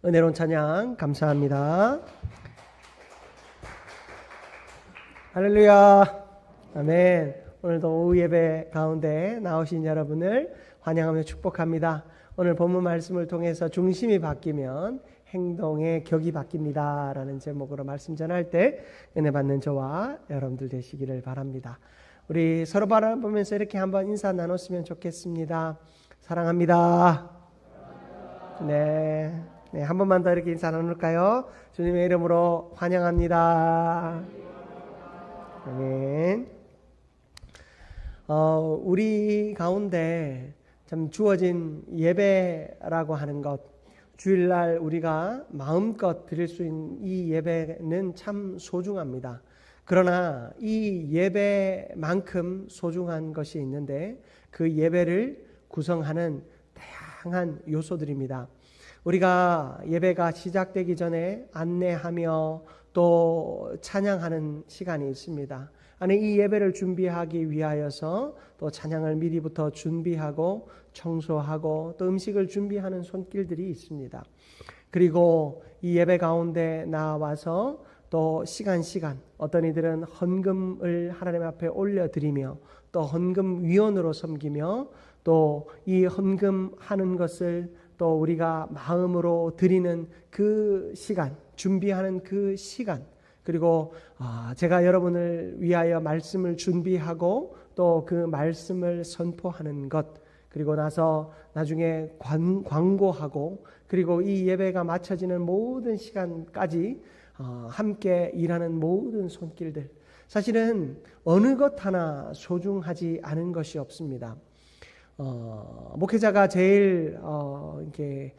은혜로운 찬양 감사합니다. 할렐루야. 아멘. 오늘도 오후 예배 가운데 나오신 여러분을 환영하며 축복합니다. 오늘 본문 말씀을 통해서 중심이 바뀌면 행동의 격이 바뀝니다 라는 제목으로 말씀 전할 때 은혜 받는 저와 여러분들 되시기를 바랍니다. 우리 서로 바라보면서 이렇게 한번 인사 나눴으면 좋겠습니다. 사랑합니다. 네, 한 번만 더 이렇게 인사 나눌까요? 주님의 이름으로 환영합니다. 아멘. 우리 가운데 참 주어진 예배라고 하는 것, 주일날 우리가 마음껏 드릴 수 있는 이 예배는 참 소중합니다. 그러나 이 예배만큼 소중한 것이 있는데 그 예배를 구성하는 다양한 요소들입니다. 우리가 예배가 시작되기 전에 안내하며 또 찬양하는 시간이 있습니다. 아니, 이 예배를 준비하기 위하여서 또 찬양을 미리부터 준비하고 청소하고 또 음식을 준비하는 손길들이 있습니다. 그리고 이 예배 가운데 나와서 또 시간 어떤 이들은 헌금을 하나님 앞에 올려드리며 또 헌금위원으로 섬기며 또 이 헌금하는 것을 또 우리가 마음으로 드리는 그 시간, 준비하는 그 시간, 그리고 제가 여러분을 위하여 말씀을 준비하고 또 그 말씀을 선포하는 것, 그리고 나서 나중에 광고하고 그리고 이 예배가 마쳐지는 모든 시간까지 함께 일하는 모든 손길들, 사실은 어느 것 하나 소중하지 않은 것이 없습니다. 목회자가 제일 이렇게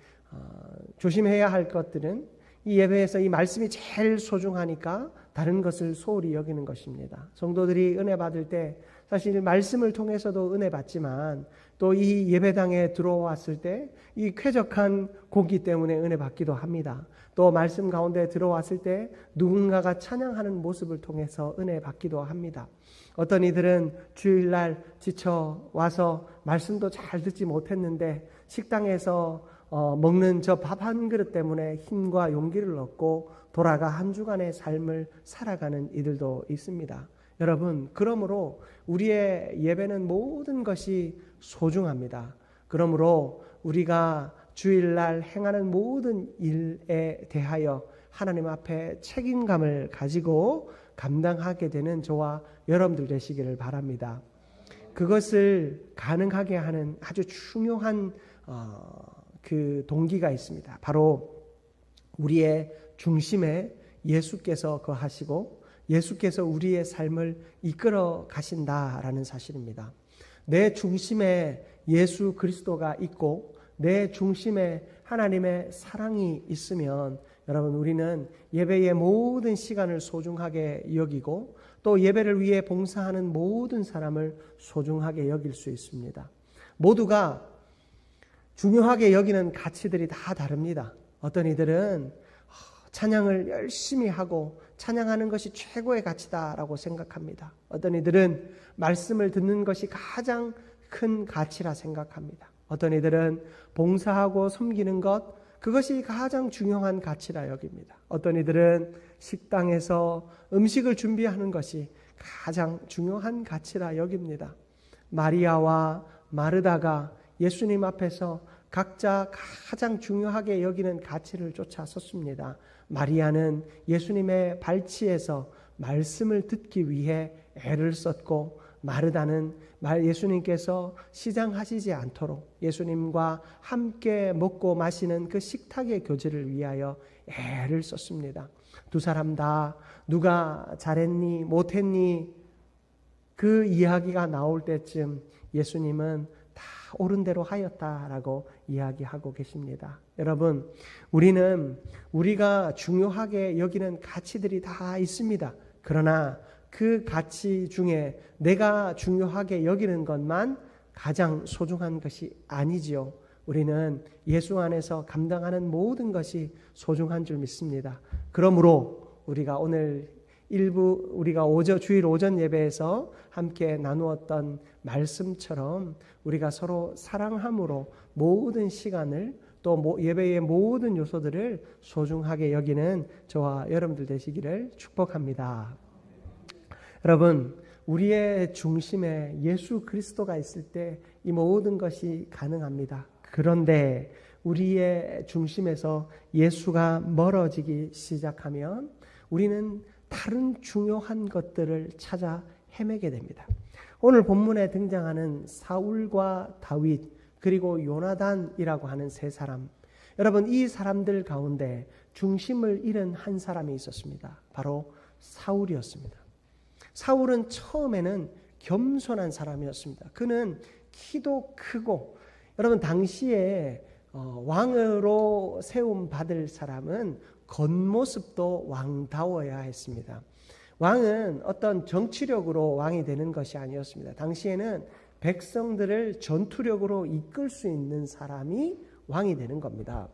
조심해야 할 것들은 이 예배에서 이 말씀이 제일 소중하니까 다른 것을 소홀히 여기는 것입니다. 성도들이 은혜 받을 때 사실 말씀을 통해서도 은혜 받지만 또 이 예배당에 들어왔을 때 이 쾌적한 공기 때문에 은혜 받기도 합니다. 또 말씀 가운데 들어왔을 때 누군가가 찬양하는 모습을 통해서 은혜 받기도 합니다. 어떤 이들은 주일날 지쳐 와서 말씀도 잘 듣지 못했는데 식당에서 먹는 저 밥 한 그릇 때문에 힘과 용기를 얻고 돌아가 한 주간의 삶을 살아가는 이들도 있습니다. 여러분, 그러므로 우리의 예배는 모든 것이 소중합니다. 그러므로 우리가 주일날 행하는 모든 일에 대하여 하나님 앞에 책임감을 가지고 감당하게 되는 저와 여러분들 되시기를 바랍니다. 그것을 가능하게 하는 아주 중요한 그 동기가 있습니다. 바로 우리의 중심에 예수께서 거하시고 예수께서 우리의 삶을 이끌어 가신다라는 사실입니다. 내 중심에 예수 그리스도가 있고 내 중심에 하나님의 사랑이 있으면 여러분, 우리는 예배의 모든 시간을 소중하게 여기고 또 예배를 위해 봉사하는 모든 사람을 소중하게 여길 수 있습니다. 모두가 중요하게 여기는 가치들이 다 다릅니다. 어떤 이들은 찬양을 열심히 하고 찬양하는 것이 최고의 가치다라고 생각합니다. 어떤 이들은 말씀을 듣는 것이 가장 큰 가치라 생각합니다. 어떤 이들은 봉사하고 섬기는 것, 그것이 가장 중요한 가치라 여깁니다. 어떤 이들은 식당에서 음식을 준비하는 것이 가장 중요한 가치라 여깁니다. 마리아와 마르다가 예수님 앞에서 각자 가장 중요하게 여기는 가치를 쫓아 섰습니다. 마리아는 예수님의 발치에서 말씀을 듣기 위해 애를 썼고, 마르다는 예수님께서 시장하시지 않도록 예수님과 함께 먹고 마시는 그 식탁의 교제를 위하여 애를 썼습니다. 두 사람 다 누가 잘했니 못했니 그 이야기가 나올 때쯤 예수님은 다 옳은 대로 하였다라고 이야기하고 계십니다. 여러분, 우리는 우리가 중요하게 여기는 가치들이 다 있습니다. 그러나 그 가치 중에 내가 중요하게 여기는 것만 가장 소중한 것이 아니지요. 우리는 예수 안에서 감당하는 모든 것이 소중한 줄 믿습니다. 그러므로 우리가 오늘 우리가 주일 오전 예배에서 함께 나누었던 말씀처럼 우리가 서로 사랑함으로 모든 시간을 또 예배의 모든 요소들을 소중하게 여기는 저와 여러분들 되시기를 축복합니다. 여러분, 우리의 중심에 예수 그리스도가 있을 때 이 모든 것이 가능합니다. 그런데 우리의 중심에서 예수가 멀어지기 시작하면 우리는 다른 중요한 것들을 찾아 헤매게 됩니다. 오늘 본문에 등장하는 사울과 다윗 그리고 요나단이라고 하는 세 사람, 여러분 이 사람들 가운데 중심을 잃은 한 사람이 있었습니다. 바로 사울이었습니다. 사울은 처음에는 겸손한 사람이었습니다. 그는 키도 크고, 여러분 당시에 왕으로 세움 받을 사람은 겉모습도 왕다워야 했습니다. 왕은 어떤 정치력으로 왕이 되는 것이 아니었습니다. 당시에는 백성들을 전투력으로 이끌 수 있는 사람이 왕이 되는 겁니다.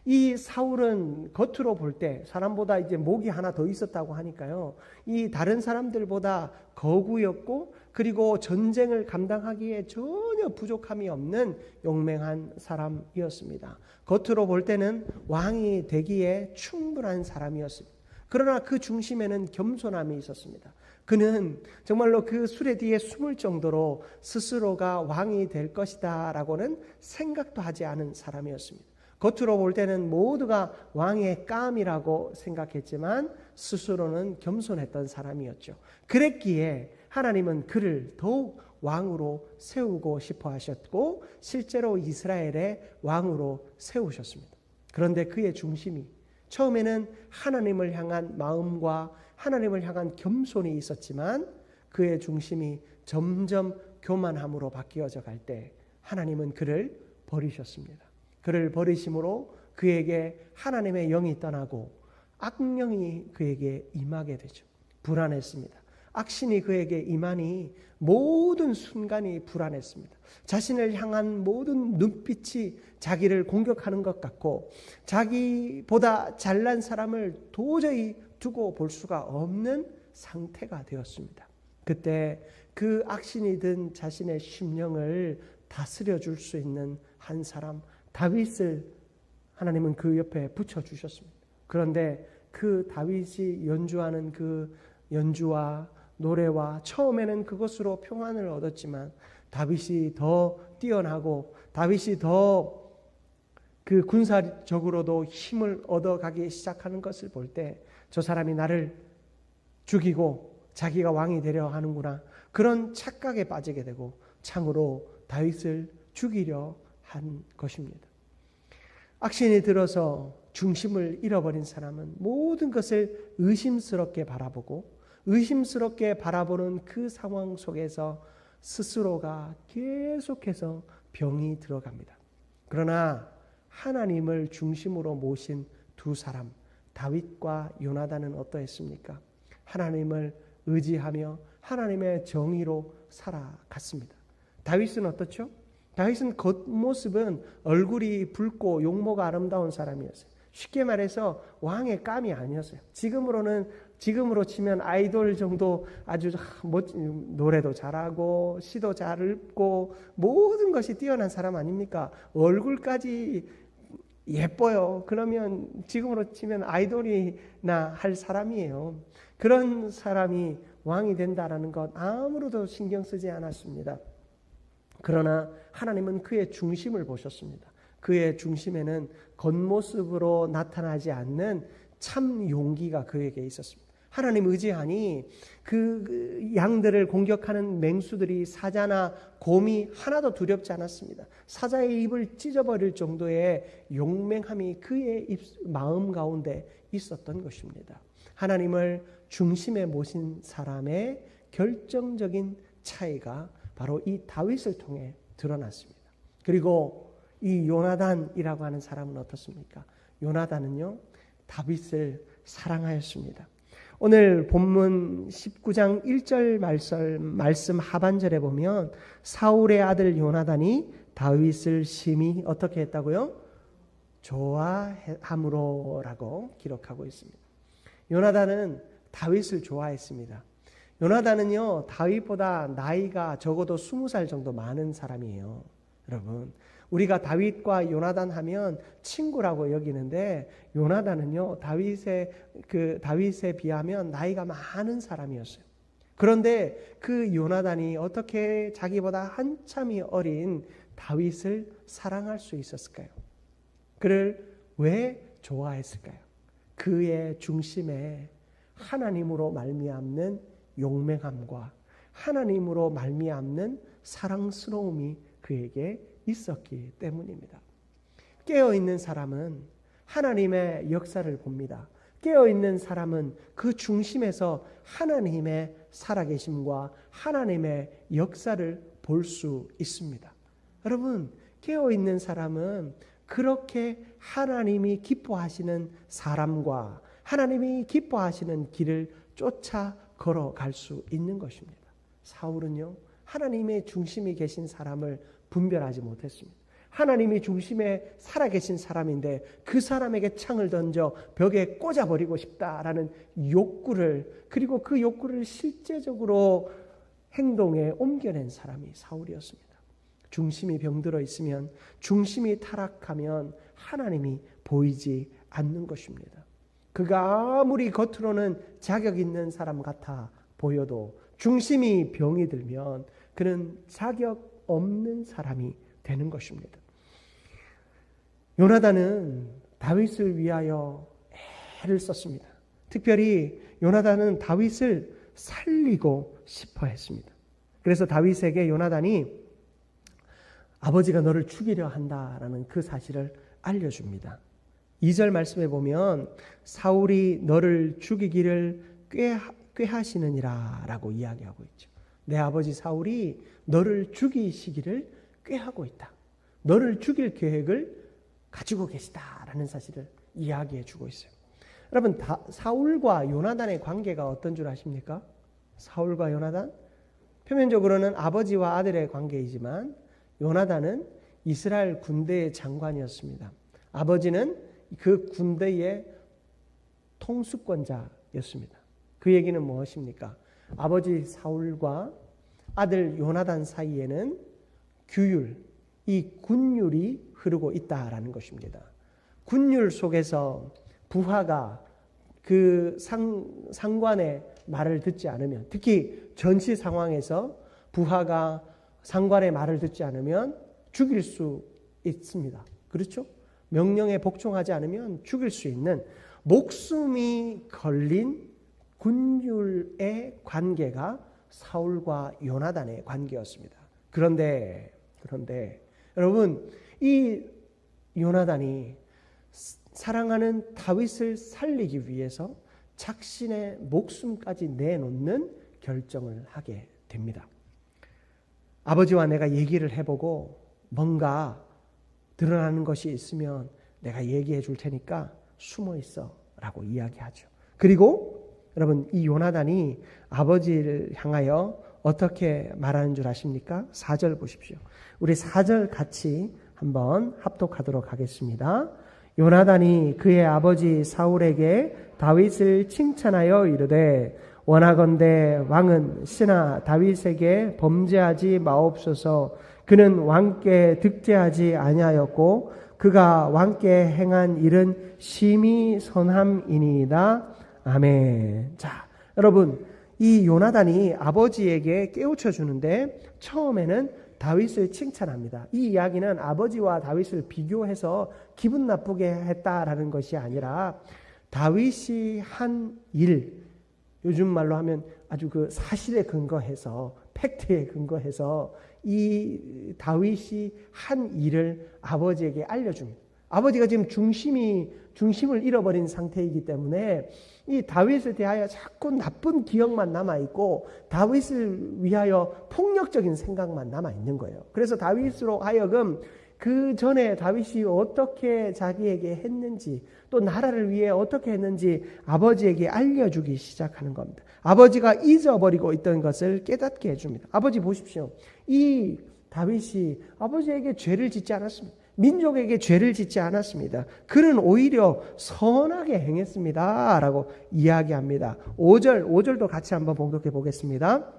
이 사울은 겉으로 볼 때 사람보다 이제 목이 하나 더 있었다고 하니까요. 이 다른 사람들보다 거구였고, 그리고 전쟁을 감당하기에 전혀 부족함이 없는 용맹한 사람이었습니다. 겉으로 볼 때는 왕이 되기에 충분한 사람이었습니다. 그러나 그 중심에는 겸손함이 있었습니다. 그는 정말로 그 수레 뒤에 숨을 정도로 스스로가 왕이 될 것이다 라고는 생각도 하지 않은 사람이었습니다. 겉으로 볼 때는 모두가 왕의 깜이라고 생각했지만 스스로는 겸손했던 사람이었죠. 그랬기에 하나님은 그를 더욱 왕으로 세우고 싶어 하셨고 실제로 이스라엘의 왕으로 세우셨습니다. 그런데 그의 중심이 처음에는 하나님을 향한 마음과 하나님을 향한 겸손이 있었지만 그의 중심이 점점 교만함으로 바뀌어져 갈 때 하나님은 그를 버리셨습니다. 그를 버리심으로 그에게 하나님의 영이 떠나고 악령이 그에게 임하게 되죠. 불안했습니다. 악신이 그에게 임하니 모든 순간이 불안했습니다. 자신을 향한 모든 눈빛이 자기를 공격하는 것 같고 자기보다 잘난 사람을 도저히 두고 볼 수가 없는 상태가 되었습니다. 그때 그 악신이 든 자신의 심령을 다스려 줄 수 있는 한 사람, 다윗을 하나님은 그 옆에 붙여주셨습니다. 그런데 그 다윗이 연주하는 그 연주와 노래와 처음에는 그것으로 평안을 얻었지만 다윗이 더 뛰어나고 다윗이 더 그 군사적으로도 힘을 얻어가기 시작하는 것을 볼 때 저 사람이 나를 죽이고 자기가 왕이 되려 하는구나, 그런 착각에 빠지게 되고 창으로 다윗을 죽이려 한 것입니다. 악신이 들어서 중심을 잃어버린 사람은 모든 것을 의심스럽게 바라보고 의심스럽게 바라보는 그 상황 속에서 스스로가 계속해서 병이 들어갑니다. 그러나 하나님을 중심으로 모신 두 사람, 다윗과 요나단은 어떠했습니까? 하나님을 의지하며 하나님의 정의로 살아갔습니다. 다윗은 어떻죠? 다윗은 겉모습은 얼굴이 붉고 용모가 아름다운 사람이었어요. 쉽게 말해서 왕의 깜이 아니었어요. 지금으로 치면 아이돌 정도 아주 멋진 노래도 잘하고 시도 잘 읽고 모든 것이 뛰어난 사람 아닙니까? 얼굴까지 예뻐요. 그러면 지금으로 치면 아이돌이나 할 사람이에요. 그런 사람이 왕이 된다라는 것 아무로도 신경 쓰지 않았습니다. 그러나 하나님은 그의 중심을 보셨습니다. 그의 중심에는 겉모습으로 나타나지 않는 참 용기가 그에게 있었습니다. 하나님 의지하니 그 양들을 공격하는 맹수들이 사자나 곰이 하나도 두렵지 않았습니다. 사자의 입을 찢어버릴 정도의 용맹함이 그의 마음 가운데 있었던 것입니다. 하나님을 중심에 모신 사람의 결정적인 차이가 바로 이 다윗을 통해 드러났습니다. 그리고 이 요나단이라고 하는 사람은 어떻습니까? 요나단은요, 다윗을 사랑하였습니다. 오늘 본문 19장 1절 말씀 하반절에 보면 사울의 아들 요나단이 다윗을 심히 어떻게 했다고요? 좋아함으로라고 기록하고 있습니다. 요나단은 다윗을 좋아했습니다. 요나단은요, 다윗보다 나이가 적어도 20살 정도 많은 사람이에요. 여러분, 우리가 다윗과 요나단 하면 친구라고 여기는데 요나단은요 다윗에 비하면 나이가 많은 사람이었어요. 그런데 그 요나단이 어떻게 자기보다 한참이 어린 다윗을 사랑할 수 있었을까요? 그를 왜 좋아했을까요? 그의 중심에 하나님으로 말미암는 용맹함과 하나님으로 말미암는 사랑스러움이 그에게 있었기 때문입니다. 깨어있는 사람은 하나님의 역사를 봅니다. 깨어있는 사람은 그 중심에서 하나님의 살아계심과 하나님의 역사를 볼 수 있습니다. 여러분, 깨어있는 사람은 그렇게 하나님이 기뻐하시는 사람과 하나님이 기뻐하시는 길을 쫓아 걸어갈 수 있는 것입니다. 사울은요, 하나님의 중심이 계신 사람을 분별하지 못했습니다. 하나님이 중심에 살아계신 사람인데 그 사람에게 창을 던져 벽에 꽂아버리고 싶다라는 욕구를, 그리고 그 욕구를 실제적으로 행동에 옮겨낸 사람이 사울이었습니다. 중심이 병들어 있으면, 중심이 타락하면 하나님이 보이지 않는 것입니다. 그가 아무리 겉으로는 자격 있는 사람 같아 보여도 중심이 병이 들면 그는 자격 없는 사람이 되는 것입니다. 요나단은 다윗을 위하여 애를 썼습니다. 특별히 요나단은 다윗을 살리고 싶어 했습니다. 그래서 다윗에게 요나단이 아버지가 너를 죽이려 한다라는 그 사실을 알려줍니다. 2절 말씀에 보면 사울이 너를 죽이기를 꾀하시느니라 라고 이야기하고 있죠. 내 아버지 사울이 너를 죽이시기를 꾀하고 있다. 너를 죽일 계획을 가지고 계시다라는 사실을 이야기해 주고 있어요. 여러분, 사울과 요나단의 관계가 어떤 줄 아십니까? 사울과 요나단? 표면적으로는 아버지와 아들의 관계이지만 요나단은 이스라엘 군대의 장관이었습니다. 아버지는 그 군대의 통수권자였습니다. 그 얘기는 무엇입니까? 아버지 사울과 아들 요나단 사이에는 규율, 이 군율이 흐르고 있다라는 것입니다. 군율 속에서 부하가 그 상관의 말을 듣지 않으면, 특히 전시 상황에서 부하가 상관의 말을 듣지 않으면 죽일 수 있습니다. 그렇죠? 명령에 복종하지 않으면 죽일 수 있는 목숨이 걸린 군율의 관계가 사울과 요나단의 관계였습니다. 그런데 여러분, 이 요나단이 사랑하는 다윗을 살리기 위해서 자신의 목숨까지 내놓는 결정을 하게 됩니다. 아버지와 내가 얘기를 해보고 뭔가 드러나는 것이 있으면 내가 얘기해 줄 테니까 숨어 있어 라고 이야기하죠. 그리고 여러분, 이 요나단이 아버지를 향하여 어떻게 말하는 줄 아십니까? 4절 보십시오. 우리 4절 같이 한번 합독하도록 하겠습니다. 요나단이 그의 아버지 사울에게 다윗을 칭찬하여 이르되 원하건대 왕은 신하 다윗에게 범죄하지 마옵소서. 그는 왕께 득죄하지 아니하였고 그가 왕께 행한 일은 심히 선함이니이다. 아멘. 자, 여러분, 이 요나단이 아버지에게 깨우쳐 주는데 처음에는 다윗을 칭찬합니다. 이 이야기는 아버지와 다윗을 비교해서 기분 나쁘게 했다라는 것이 아니라 다윗이 한 일, 요즘 말로 하면 아주 그 사실에 근거해서, 팩트에 근거해서 이 다윗이 한 일을 아버지에게 알려줍니다. 아버지가 지금 중심을 잃어버린 상태이기 때문에 이 다윗에 대하여 자꾸 나쁜 기억만 남아있고 다윗을 위하여 폭력적인 생각만 남아있는 거예요. 그래서 다윗으로 하여금 그 전에 다윗이 어떻게 자기에게 했는지, 또 나라를 위해 어떻게 했는지 아버지에게 알려주기 시작하는 겁니다. 아버지가 잊어버리고 있던 것을 깨닫게 해줍니다. 아버지 보십시오. 이 다윗이 아버지에게 죄를 짓지 않았습니다. 민족에게 죄를 짓지 않았습니다. 그는 오히려 선하게 행했습니다 라고 이야기합니다. 5절도 같이 한번 봉독해 보겠습니다.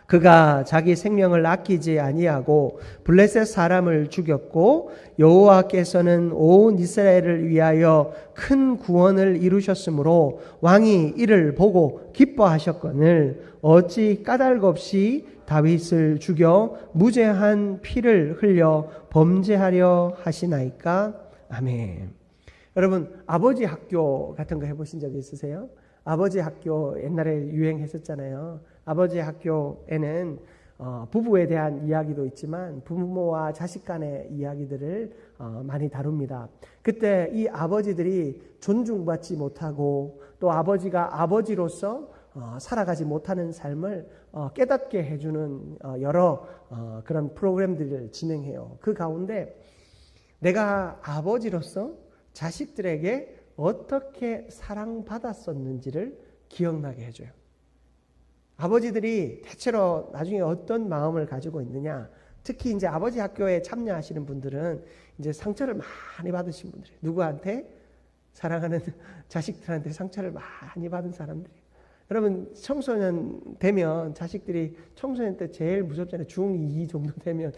그가 자기 생명을 아끼지 아니하고 블레셋 사람을 죽였고 여호와께서는 온 이스라엘을 위하여 큰 구원을 이루셨으므로 왕이 이를 보고 기뻐하셨거늘 어찌 까닭 없이 다윗을 죽여 무죄한 피를 흘려 범죄하려 하시나이까? 아멘. 여러분, 아버지 학교 같은 거 해보신 적 있으세요? 아버지 학교 옛날에 유행했었잖아요. 아버지 학교에는 부부에 대한 이야기도 있지만 부모와 자식 간의 이야기들을 많이 다룹니다. 그때 이 아버지들이 존중받지 못하고 또 아버지가 아버지로서 살아가지 못하는 삶을 깨닫게 해주는 여러 그런 프로그램들을 진행해요. 그 가운데 내가 아버지로서 자식들에게 어떻게 사랑받았었는지를 기억나게 해줘요. 아버지들이 대체로 나중에 어떤 마음을 가지고 있느냐, 특히 이제 아버지 학교에 참여하시는 분들은 이제 상처를 많이 받으신 분들이에요. 누구한테? 사랑하는 자식들한테 상처를 많이 받은 사람들이에요. 여러분, 청소년 되면 자식들이 청소년 때 제일 무섭잖아요. 중2 정도 되면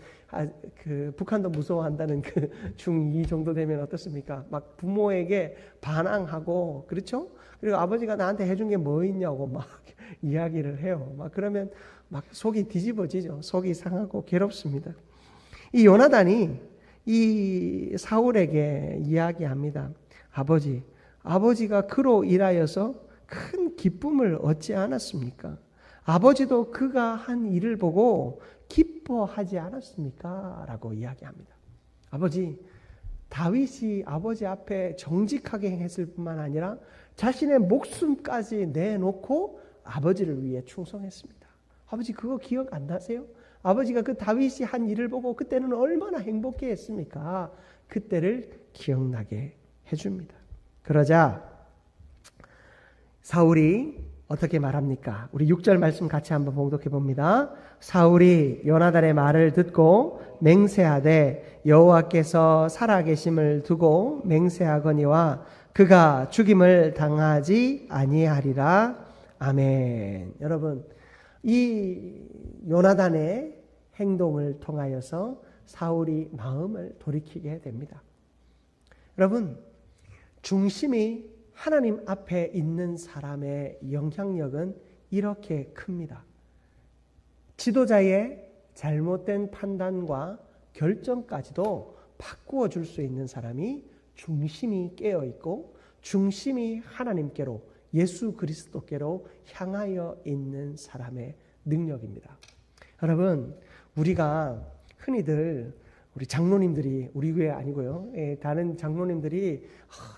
그 북한도 무서워한다는 그 중2 정도 되면 어떻습니까? 막 부모에게 반항하고 그렇죠? 그리고 아버지가 나한테 해준 게 뭐 있냐고 막 이야기를 해요. 막 그러면 막 속이 뒤집어지죠. 속이 상하고 괴롭습니다. 이 요나단이 이 사울에게 이야기합니다. 아버지가 그로 인하여서 큰 기쁨을 얻지 않았습니까? 아버지도 그가 한 일을 보고 기뻐하지 않았습니까? 라고 이야기합니다. 다윗이 아버지 앞에 정직하게 행했을 뿐만 아니라 자신의 목숨까지 내놓고 아버지를 위해 충성했습니다. 아버지 그거 기억 안 나세요? 아버지가 그 다윗이 한 일을 보고 그때는 얼마나 행복해 했습니까? 그때를 기억나게 해줍니다. 그러자 사울이 어떻게 말합니까? 우리 6절 말씀 같이 한번 봉독해 봅니다. 사울이 요나단의 말을 듣고 맹세하되 여호와께서 살아계심을 두고 맹세하거니와 그가 죽임을 당하지 아니하리라. 아멘. 여러분, 이 요나단의 행동을 통하여서 사울이 마음을 돌이키게 됩니다. 여러분, 중심이 하나님 앞에 있는 사람의 영향력은 이렇게 큽니다. 지도자의 잘못된 판단과 결정까지도 바꾸어 줄 수 있는 사람이 중심이 깨어 있고 중심이 하나님께로 예수 그리스도께로 향하여 있는 사람의 능력입니다. 여러분, 우리가 흔히들 우리 장로님들이, 우리 교회 아니고요, 다른 장로님들이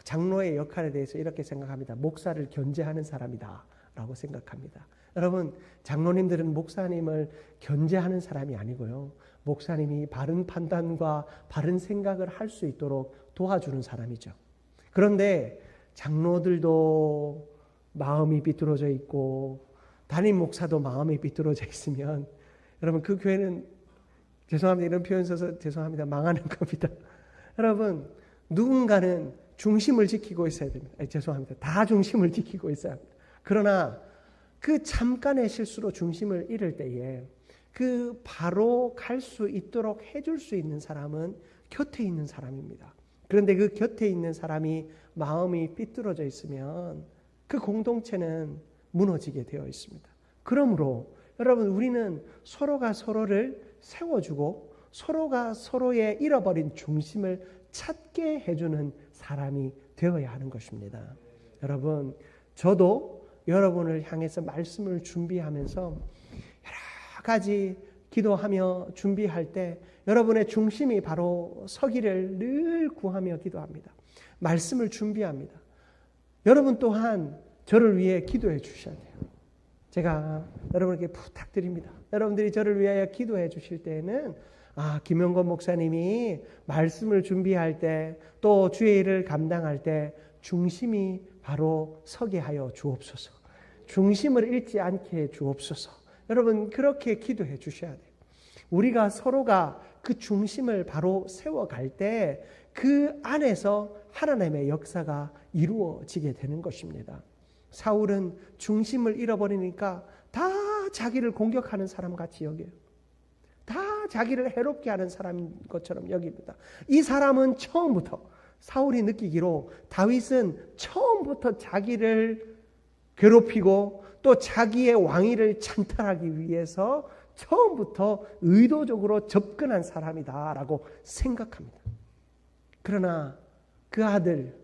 장로의 역할에 대해서 이렇게 생각합니다. 목사를 견제하는 사람이다 라고 생각합니다. 여러분, 장로님들은 목사님을 견제하는 사람이 아니고요, 목사님이 바른 판단과 바른 생각을 할 수 있도록 도와주는 사람이죠. 그런데 장로들도 마음이 비뚤어져 있고 담임 목사도 마음이 비뚤어져 있으면 여러분, 그 교회는 죄송합니다. 이런 표현 써서 죄송합니다. 망하는 겁니다. 여러분, 누군가는 중심을 지키고 있어야 됩니다. 죄송합니다. 다 중심을 지키고 있어야 합니다. 그러나 그 잠깐의 실수로 중심을 잃을 때에 그 바로 갈 수 있도록 해줄 수 있는 사람은 곁에 있는 사람입니다. 그런데 그 곁에 있는 사람이 마음이 삐뚤어져 있으면 그 공동체는 무너지게 되어 있습니다. 그러므로 여러분, 우리는 서로가 서로를 세워주고 서로가 서로의 잃어버린 중심을 찾게 해주는 사람이 되어야 하는 것입니다. 여러분, 저도 여러분을 향해서 말씀을 준비하면서 여러 가지 기도하며 준비할 때 여러분의 중심이 바로 서기를 늘 구하며 기도합니다. 말씀을 준비합니다. 여러분 또한 저를 위해 기도해 주셔야 돼요. 제가 여러분에게 부탁드립니다. 여러분들이 저를 위하여 기도해 주실 때에는 김영건 목사님이 말씀을 준비할 때 또 주의 일을 감당할 때 중심이 바로 서게 하여 주옵소서. 중심을 잃지 않게 해 주옵소서. 여러분, 그렇게 기도해 주셔야 돼요. 우리가 서로가 그 중심을 바로 세워갈 때 그 안에서 하나님의 역사가 이루어지게 되는 것입니다. 사울은 중심을 잃어버리니까 다 자기를 공격하는 사람 같이 여겨요. 다 자기를 해롭게 하는 사람인 것처럼 여깁니다. 이 사람은 처음부터 사울이 느끼기로 다윗은 처음부터 자기를 괴롭히고 또 자기의 왕위를 찬탈하기 위해서 처음부터 의도적으로 접근한 사람이다라고 생각합니다. 그러나 그 아들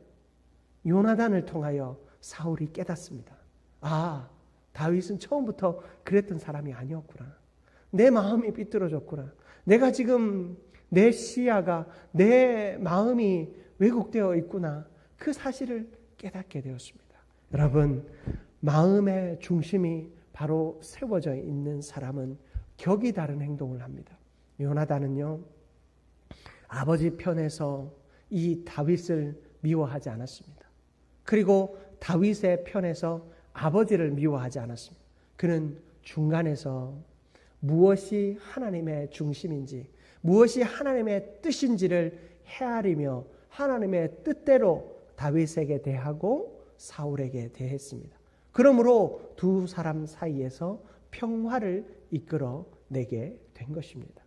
요나단을 통하여 사울이 깨닫습니다. 아, 다윗은 처음부터 그랬던 사람이 아니었구나. 내 마음이 삐뚤어졌구나. 내가 지금 내 시야가, 내 마음이 왜곡되어 있구나. 그 사실을 깨닫게 되었습니다. 여러분, 마음의 중심이 바로 세워져 있는 사람은 격이 다른 행동을 합니다. 요나단은요, 아버지 편에서 이 다윗을 미워하지 않았습니다. 그리고 다윗의 편에서 아버지를 미워하지 않았습니다. 그는 중간에서 무엇이 하나님의 중심인지, 무엇이 하나님의 뜻인지를 헤아리며 하나님의 뜻대로 다윗에게 대하고 사울에게 대했습니다. 그러므로 두 사람 사이에서 평화를 이끌어내게 된 것입니다.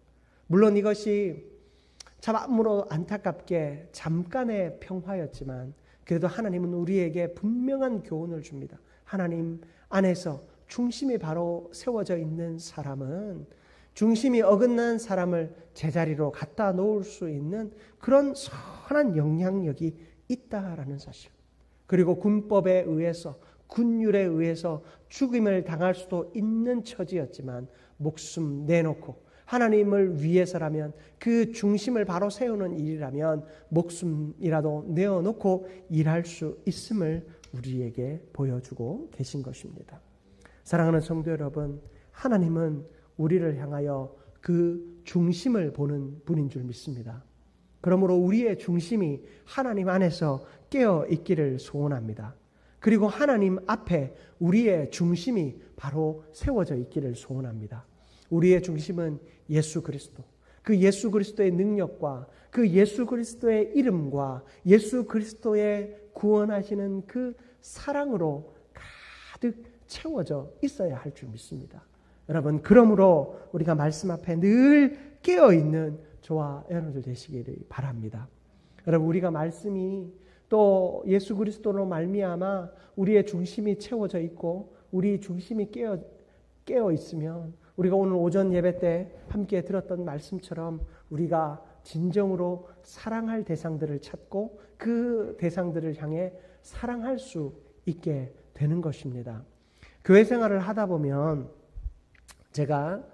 물론 이것이 참으로 안타깝게 잠깐의 평화였지만 그래도 하나님은 우리에게 분명한 교훈을 줍니다. 하나님 안에서 중심이 바로 세워져 있는 사람은 중심이 어긋난 사람을 제자리로 갖다 놓을 수 있는 그런 선한 영향력이 있다라는 사실. 그리고 군법에 의해서, 군율에 의해서 죽임을 당할 수도 있는 처지였지만 목숨 내놓고 하나님을 위해서라면, 그 중심을 바로 세우는 일이라면 목숨이라도 내어놓고 일할 수 있음을 우리에게 보여주고 계신 것입니다. 사랑하는 성도 여러분, 하나님은 우리를 향하여 그 중심을 보는 분인 줄 믿습니다. 그러므로 우리의 중심이 하나님 안에서 깨어 있기를 소원합니다. 그리고 하나님 앞에 우리의 중심이 바로 세워져 있기를 소원합니다. 우리의 중심은 예수 그리스도, 그 예수 그리스도의 능력과 그 예수 그리스도의 이름과 예수 그리스도의 구원하시는 그 사랑으로 가득 채워져 있어야 할 줄 믿습니다. 여러분, 그러므로 우리가 말씀 앞에 늘 깨어있는 저와 여러분들 되시기를 바랍니다. 여러분, 우리가 말씀이 또 예수 그리스도로 말미암아 우리의 중심이 채워져 있고 우리 중심이 깨어 있으면 우리가 오늘 오전 예배 때 함께 들었던 말씀처럼 우리가 진정으로 사랑할 대상들을 찾고 그 대상들을 향해 사랑할 수 있게 되는 것입니다. 교회 생활을 하다 보면 제가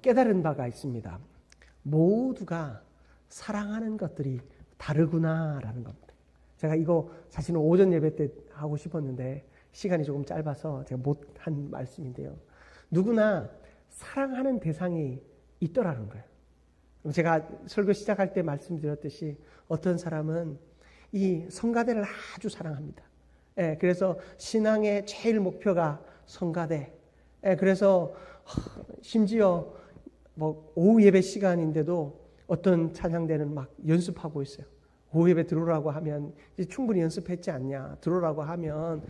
깨달은 바가 있습니다. 모두가 사랑하는 것들이 다르구나라는 겁니다. 제가 이거 사실은 오전 예배 때 하고 싶었는데 시간이 조금 짧아서 제가 못한 말씀인데요. 누구나 사랑하는 대상이 있더라는 거예요. 제가 설교 시작할 때 말씀드렸듯이 어떤 사람은 이 성가대를 아주 사랑합니다. 그래서 신앙의 제일 목표가 성가대. 그래서 심지어 뭐 오후 예배 시간인데도 어떤 찬양대는 막 연습하고 있어요. 오후 예배 들어오라고 하면 이제 충분히 연습했지 않냐. 들어오라고 하면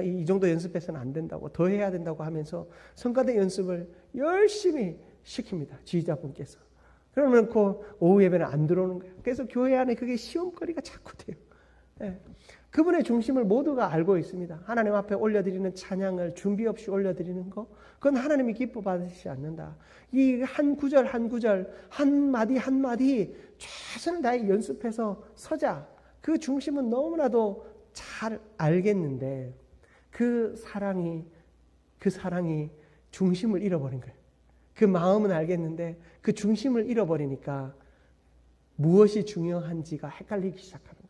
이 정도 연습해서는 안 된다고, 더 해야 된다고 하면서 성가대 연습을 열심히 시킵니다. 지휘자분께서. 그러면 그 오후 예배는 안 들어오는 거예요. 그래서 교회 안에 그게 시험거리가 자꾸 돼요. 그분의 중심을 모두가 알고 있습니다. 하나님 앞에 올려드리는 찬양을 준비 없이 올려드리는 거, 그건 하나님이 기뻐 받으시지 않는다. 이 한 구절 한 구절, 한 마디 한 마디 최선을 다해 연습해서 서자. 그 중심은 너무나도 잘 알겠는데 그 사랑이 중심을 잃어버린 거예요. 그 마음은 알겠는데 그 중심을 잃어버리니까 무엇이 중요한지가 헷갈리기 시작하는 거예요.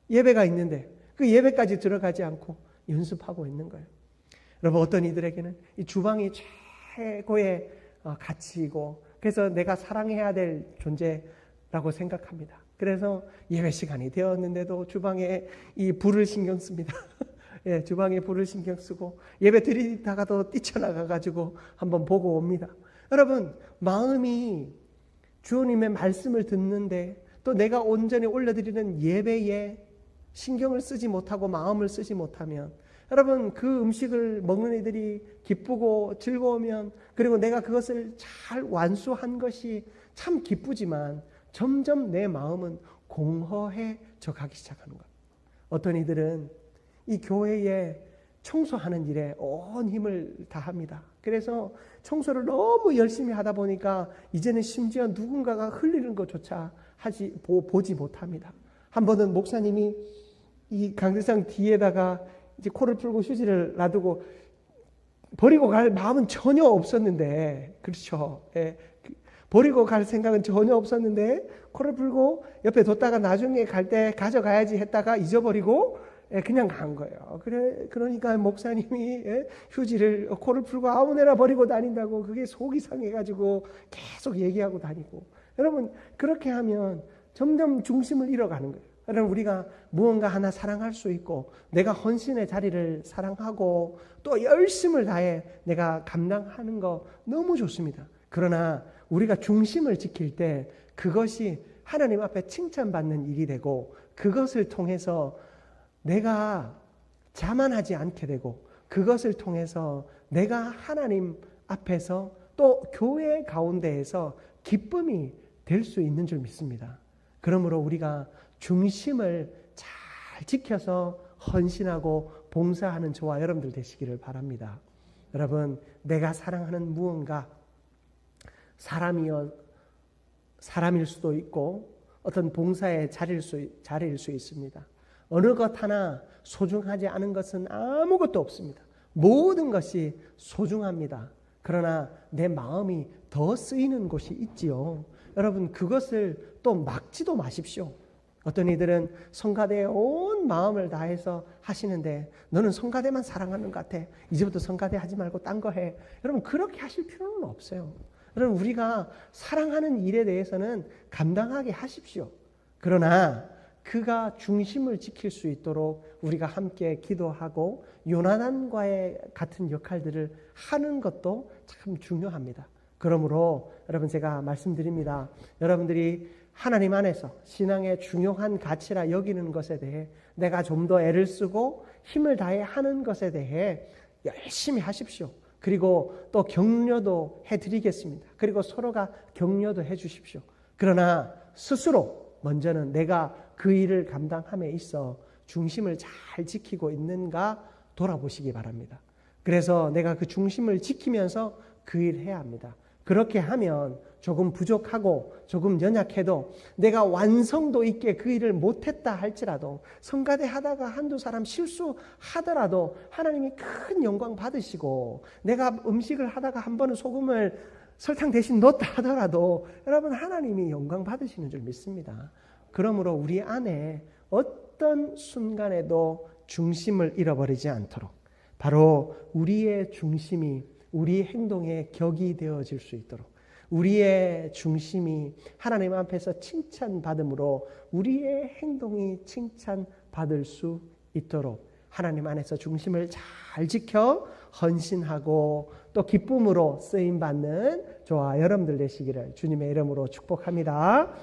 예배가 있는데 그 예배까지 들어가지 않고 연습하고 있는 거예요. 여러분, 어떤 이들에게는 이 주방이 최고의 가치이고 그래서 내가 사랑해야 될 존재라고 생각합니다. 그래서 예배 시간이 되었는데도 주방에 이 불을 신경 씁니다. 주방에 불을 신경 쓰고 예배 드리다가도 뛰쳐나가가지고 한번 보고 옵니다. 여러분, 마음이 주님의 말씀을 듣는데 또 내가 온전히 올려드리는 예배에 신경을 쓰지 못하고 마음을 쓰지 못하면 여러분 그 음식을 먹는 이들이 기쁘고 즐거우면 그리고 내가 그것을 잘 완수한 것이 참 기쁘지만 점점 내 마음은 공허해져 가기 시작하는 거예요. 어떤 이들은 이 교회에 청소하는 일에 온 힘을 다합니다. 그래서 청소를 너무 열심히 하다 보니까 이제는 심지어 누군가가 흘리는 것조차 보지 못합니다. 한 번은 목사님이 이 강대상 뒤에다가 이제 코를 풀고 휴지를 놔두고 버리고 갈 마음은 전혀 없었는데, 그렇죠. 예. 버리고 갈 생각은 전혀 없었는데 코를 풀고 옆에 뒀다가 나중에 갈 때 가져가야지 했다가 잊어버리고 그냥 간 거예요. 그러니까 목사님이 휴지를 코를 풀고 아무데나 버리고 다닌다고 그게 속이 상해가지고 계속 얘기하고 다니고. 여러분 그렇게 하면 점점 중심을 잃어가는 거예요. 여러분 우리가 무언가 하나 사랑할 수 있고 내가 헌신의 자리를 사랑하고 또 열심을 다해 내가 감당하는 거 너무 좋습니다. 그러나 우리가 중심을 지킬 때 그것이 하나님 앞에 칭찬받는 일이 되고 그것을 통해서 내가 자만하지 않게 되고 그것을 통해서 내가 하나님 앞에서 또 교회 가운데에서 기쁨이 될 수 있는 줄 믿습니다. 그러므로 우리가 중심을 잘 지켜서 헌신하고 봉사하는 저와 여러분들 되시기를 바랍니다. 여러분 내가 사랑하는 무언가 사람일 수도 있고 어떤 봉사의 자리일 수 있습니다. 어느 것 하나 소중하지 않은 것은 아무것도 없습니다. 모든 것이 소중합니다. 그러나 내 마음이 더 쓰이는 곳이 있지요. 여러분 그것을 또 막지도 마십시오. 어떤 이들은 성가대에 온 마음을 다해서 하시는데 너는 성가대만 사랑하는 것 같아. 이제부터 성가대 하지 말고 딴 거 해. 여러분 그렇게 하실 필요는 없어요. 여러분 우리가 사랑하는 일에 대해서는 감당하게 하십시오. 그러나 그가 중심을 지킬 수 있도록 우리가 함께 기도하고 요나단과의 같은 역할들을 하는 것도 참 중요합니다. 그러므로 여러분 제가 말씀드립니다. 여러분들이 하나님 안에서 신앙의 중요한 가치라 여기는 것에 대해 내가 좀 더 애를 쓰고 힘을 다해 하는 것에 대해 열심히 하십시오. 그리고 또 격려도 해드리겠습니다. 그리고 서로가 격려도 해주십시오. 그러나 스스로 먼저는 내가 그 일을 감당함에 있어 중심을 잘 지키고 있는가 돌아보시기 바랍니다. 그래서 내가 그 중심을 지키면서 그 일을 해야 합니다. 그렇게 하면 조금 부족하고 조금 연약해도 내가 완성도 있게 그 일을 못했다 할지라도 성가대 하다가 한두 사람 실수하더라도 하나님이 큰 영광 받으시고 내가 음식을 하다가 한 번은 소금을 설탕 대신 넣었다 하더라도 여러분 하나님이 영광 받으시는 줄 믿습니다. 그러므로 우리 안에 어떤 순간에도 중심을 잃어버리지 않도록 바로 우리의 중심이 우리 행동의 격이 되어질 수 있도록 우리의 중심이 하나님 앞에서 칭찬받음으로 우리의 행동이 칭찬받을 수 있도록 하나님 안에서 중심을 잘 지켜 헌신하고 또 기쁨으로 쓰임받는 저와 여러분들 되시기를 주님의 이름으로 축복합니다.